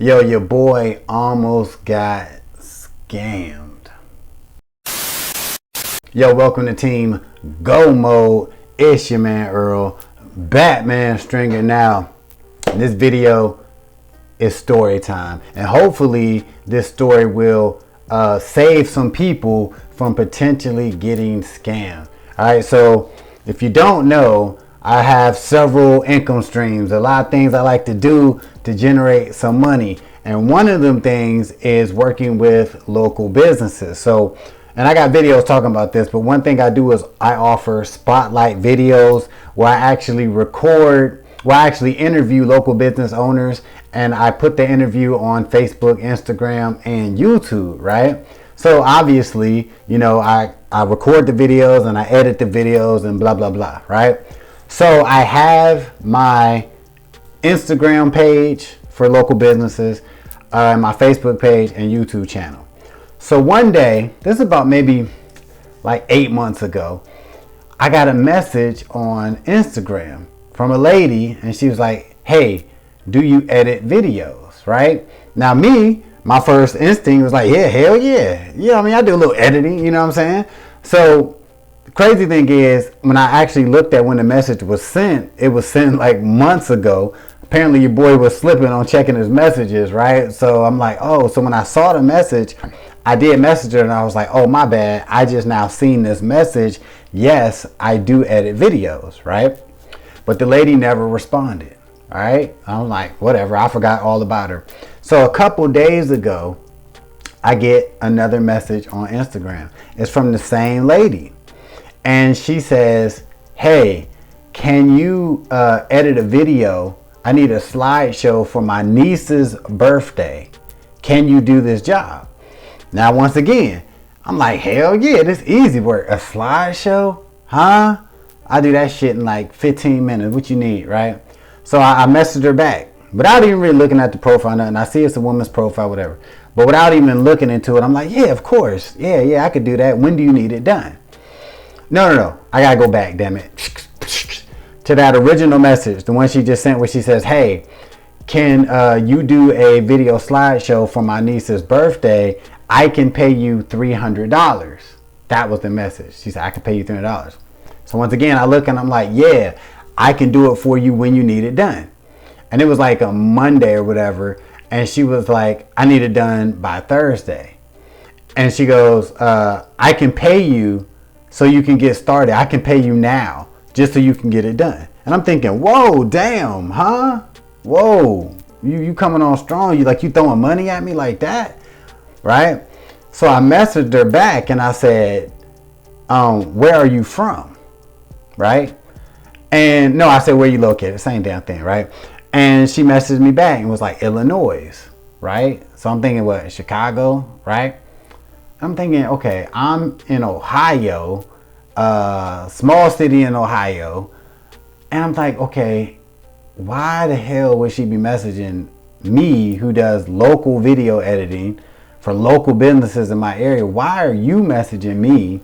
Yo, your boy almost got scammed. Yo, welcome to Team Go Mode. It's your man Earl, Batman Stringer. Now, this video is story time, and hopefully this story will save some people from potentially getting scammed. All right, so if you don't know, I have several income streams, a lot of things I like to do to generate some money. And one of them things is working with local businesses. So, and I got videos talking about this, but one thing I do is I offer spotlight videos where I actually interview local business owners, and I put the interview on Facebook, Instagram, and YouTube, right? So obviously, you know, I record the videos and I edit the videos and blah, blah, blah, right? So I have my Instagram page for local businesses, my Facebook page and YouTube channel. So one day, this is about maybe like 8 months ago, I got a message on Instagram from a lady, and she was like, hey, do you edit videos, right? Now my first instinct was like, yeah, hell yeah. Yeah, I mean, I do a little editing, you know what I'm saying? So the crazy thing is, when I actually looked at when the message was sent, it was sent like months ago. Apparently your boy was slipping on checking his messages, right? So I'm like, oh, so when I saw the message, I did message her and I was like, oh, my bad. I just now seen this message. Yes, I do edit videos, right? But the lady never responded, all right? I'm like, whatever, I forgot all about her. So a couple days ago, I get another message on Instagram. It's from the same lady. And she says, hey, can you edit a video? I need a slideshow for my niece's birthday. Can you do this job? Now, once again, I'm like, hell yeah, this easy work. A slideshow? Huh? I do that shit in like 15 minutes. What you need, right? So I messaged her back without even really looking at the profile. And I see it's a woman's profile, whatever. But without even looking into it, I'm like, yeah, of course. Yeah, I could do that. When do you need it done? No. I gotta go back, damn it. To that original message, the one she just sent where she says, hey, can you do a video slideshow for my niece's birthday? I can pay you $300. That was the message. She said, I can pay you $300. So once again, I look and I'm like, yeah, I can do it for you when you need it done. And it was like a Monday or whatever. And she was like, I need it done by Thursday. And she goes, I can pay you so you can get started. I can pay you now just so you can get it done. And I'm thinking, whoa, damn, huh? Whoa, you coming on strong. You throwing money at me like that, right? So I messaged her back and I said, where are you from, right? And no, I said, where you located? Same damn thing, right? And she messaged me back and was like, Illinois, right? So I'm thinking, what, Chicago, right? I'm thinking, okay, I'm in Ohio, small city in Ohio. And I'm like, okay, why the hell would she be messaging me who does local video editing for local businesses in my area? Why are you messaging me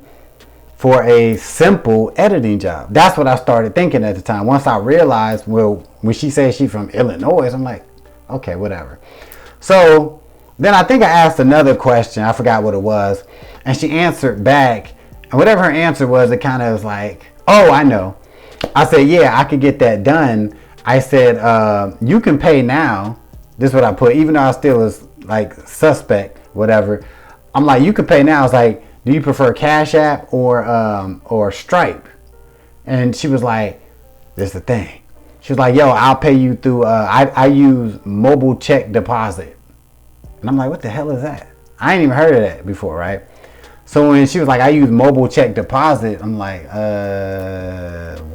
for a simple editing job? That's what I started thinking at the time. Once I realized, well, when she said she's from Illinois, I'm like, okay, whatever. So then I think I asked another question. I forgot what it was. And she answered back. And whatever her answer was, it kind of was like, oh, I know. I said, yeah, I could get that done. I said, you can pay now. This is what I put, even though I still was like suspect, whatever. I'm like, you can pay now. I was like, do you prefer Cash App or Stripe? And she was like, this is the thing. She was like, yo, I'll pay you through, I use mobile check deposit. And I'm like, what the hell is that? I ain't even heard of that before, right? So when she was like, I use mobile check deposit, I'm like,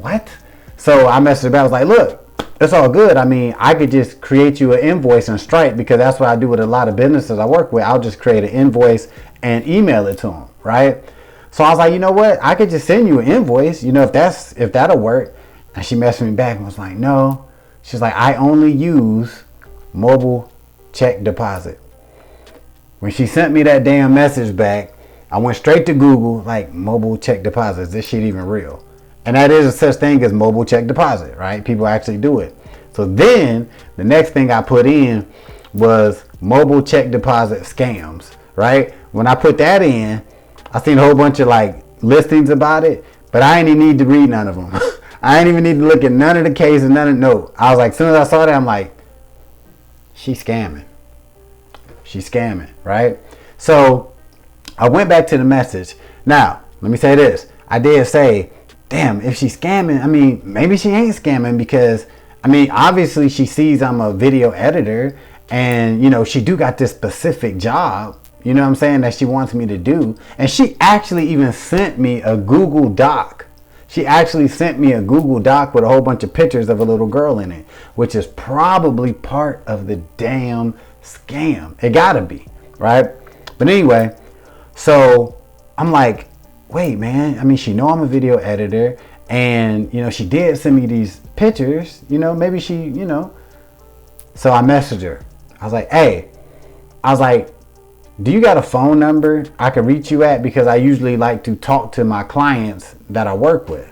what? So I messaged her back. I was like, look, it's all good. I mean, I could just create you an invoice in Stripe, because that's what I do with a lot of businesses I work with. I'll just create an invoice and email it to them, right? So I was like, you know what? I could just send you an invoice, you know, if that'll work. And she messaged me back and was like, no. She's like, I only use mobile check deposit. When she sent me that damn message back, I went straight to Google, like, mobile check deposit. Is this shit even real? And that is a such thing as mobile check deposit, right? People actually do it. So then the next thing I put in was mobile check deposit scams, right? When I put that in, I seen a whole bunch of like listings about it, but I ain't even need to read none of them. I ain't even need to look at none of the cases, I was like, as soon as I saw that, I'm like, she's scamming. She's scamming, right? So I went back to the message. Now, let me say this. I did say, damn, if she's scamming, I mean, maybe she ain't scamming because, I mean, obviously she sees I'm a video editor and, you know, she do got this specific job, you know what I'm saying, that she wants me to do. And she actually even sent me a Google Doc. She actually sent me a Google Doc with a whole bunch of pictures of a little girl in it, which is probably part of the damn scam. It gotta be, right? But anyway, so I'm like, wait, man, I mean, she know I'm a video editor and, you know, she did send me these pictures, you know, maybe she, you know. So I messaged her. I was like, hey, do you got a phone number I could reach you at? Because I usually like to talk to my clients that I work with,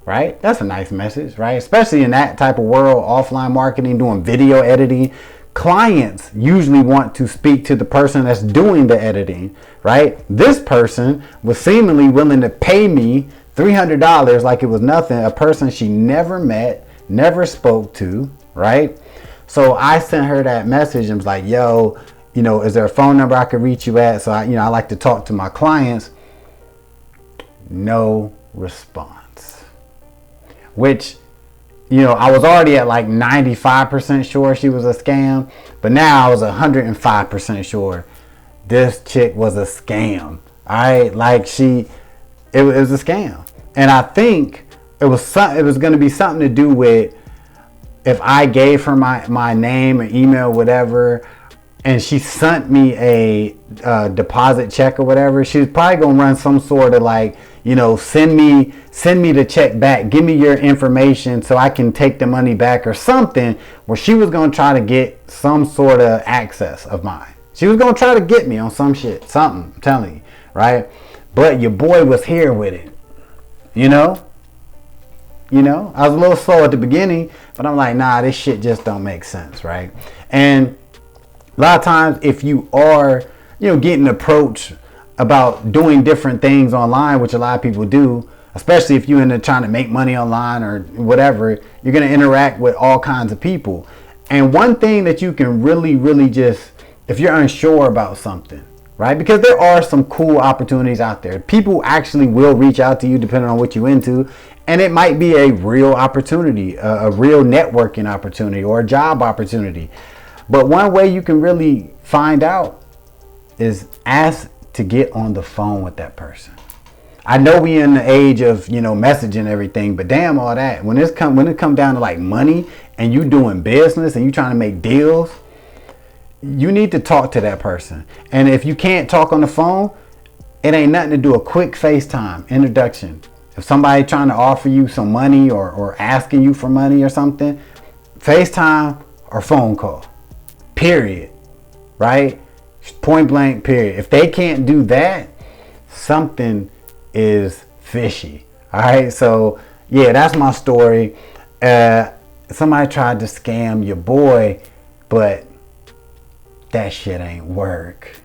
right? That's a nice message, right? Especially in that type of world, offline marketing, doing video editing. Clients usually want to speak to the person that's doing the editing, right? This person was seemingly willing to pay me $300 like it was nothing, a person she never met, never spoke to, right? So I sent her that message and was like, yo, you know, is there a phone number I could reach you at? So I like to talk to my clients. No response. Which, you know, I was already at like 95% sure she was a scam, but now I was 105% sure this chick was a scam. All right, like it was a scam, and I think it was going to be something to do with if I gave her my name or email, whatever, and she sent me a deposit check or whatever, she was probably gonna run some sort of like, you know, send me the check back, give me your information so I can take the money back or something, where she was gonna try to get some sort of access of mine. She was gonna try to get me on some shit, something, I'm telling you, right? But your boy was here with it, you know? I was a little slow at the beginning, but I'm like, nah, this shit just don't make sense, right? And a lot of times if you are, you know, getting approached about doing different things online, which a lot of people do, especially if you're into trying to make money online or whatever, you're going to interact with all kinds of people. And one thing that you can really just, if you're unsure about something, right? Because there are some cool opportunities out there. People actually will reach out to you depending on what you're into. And it might be a real opportunity, a real networking opportunity or a job opportunity. But one way you can really find out is ask to get on the phone with that person. I know we in the age of, you know, messaging everything, but damn all that. When it come down to like money and you doing business and you trying to make deals, you need to talk to that person. And if you can't talk on the phone, it ain't nothing to do a quick FaceTime introduction. If somebody trying to offer you some money or asking you for money or something, FaceTime or phone call. Period. Right? Point blank, period. If they can't do that, something is fishy. All right. So yeah, that's my story. Somebody tried to scam your boy, but that shit ain't work.